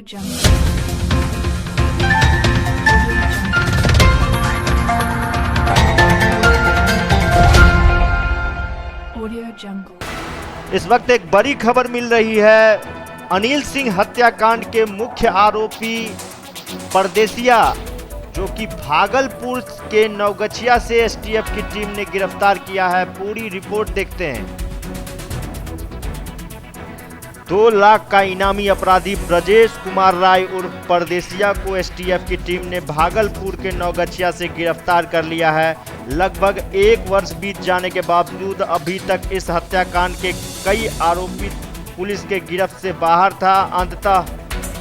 इस वक्त एक बड़ी खबर मिल रही है। अनिल सिंह हत्याकांड के मुख्य आरोपी परदेसिया, जो कि भागलपुर के नवगछिया से एसटीएफ की टीम ने गिरफ्तार किया है। पूरी रिपोर्ट देखते हैं। 2 लाख का इनामी अपराधी ब्रजेश कुमार राय उर्फ परदेसिया को एसटीएफ की टीम ने भागलपुर के नवगछिया से गिरफ्तार कर लिया है। लगभग 1 वर्ष बीत जाने के बावजूद अभी तक इस हत्याकांड के कई आरोपी पुलिस के गिरफ्त से बाहर था। अंततः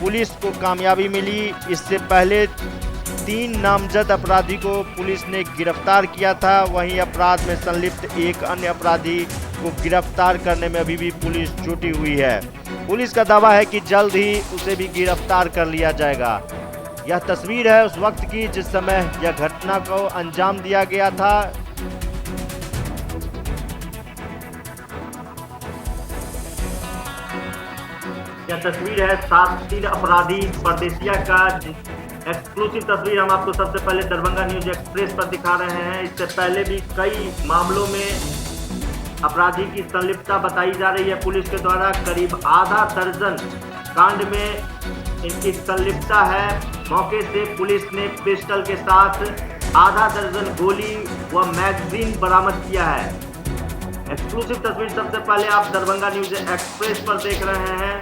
पुलिस को कामयाबी मिली। इससे पहले 3 नामजद अपराधी को पुलिस ने गिरफ्तार किया था। वहीं अपराध में संलिप्त एक अन्य अपराधी को गिरफ्तार करने में अभी भी पुलिस जुटी हुई है। पुलिस का दावा है कि जल्द ही उसे भी गिरफ्तार कर लिया जाएगा। यह तस्वीर है उस वक्त की जिस समय यह घटना को अंजाम दिया गया था। यह तस्वीर है शातिर अपराधी परदेसिया का एक्सक्लूसिव तस्वीर हम आपको सबसे पहले दरभंगा न्यूज एक्सप्रेस पर दिखा रहे हैं। इससे पहले भी कई मामलों में अपराधी की संलिप्तता बताई जा रही है पुलिस के द्वारा। करीब आधा दर्जन कांड में इनकी संलिप्तता है। मौके से पुलिस ने पिस्टल के साथ आधा दर्जन गोली व मैगजीन बरामद किया है। एक्सक्लूसिव तस्वीर सबसे पहले आप दरभंगा न्यूज एक्सप्रेस पर देख रहे हैं।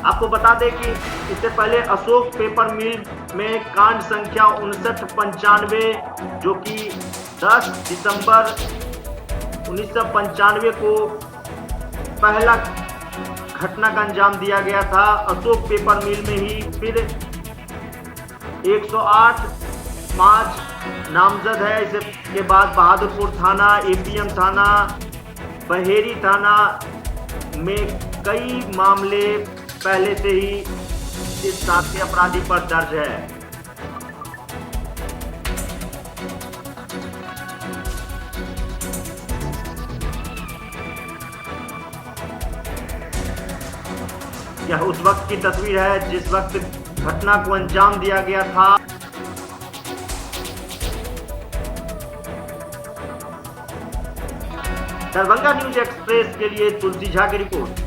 आपको बता दें कि इससे पहले अशोक पेपर मिल में कांड संख्या 5995, जो कि 10 दिसंबर 1995 को पहला घटना का अंजाम दिया गया था। अशोक पेपर मिल में ही फिर 108 5 नामजद है। इसके बाद बहादुरपुर थाना, एपीएम थाना, बहेरी थाना में कई मामले पहले से ही इस साथी अपराधी पर दर्ज है। यह उस वक्त की तस्वीर है जिस वक्त घटना को अंजाम दिया गया था। दरभंगा न्यूज एक्सप्रेस के लिए तुलसी झा की रिपोर्ट।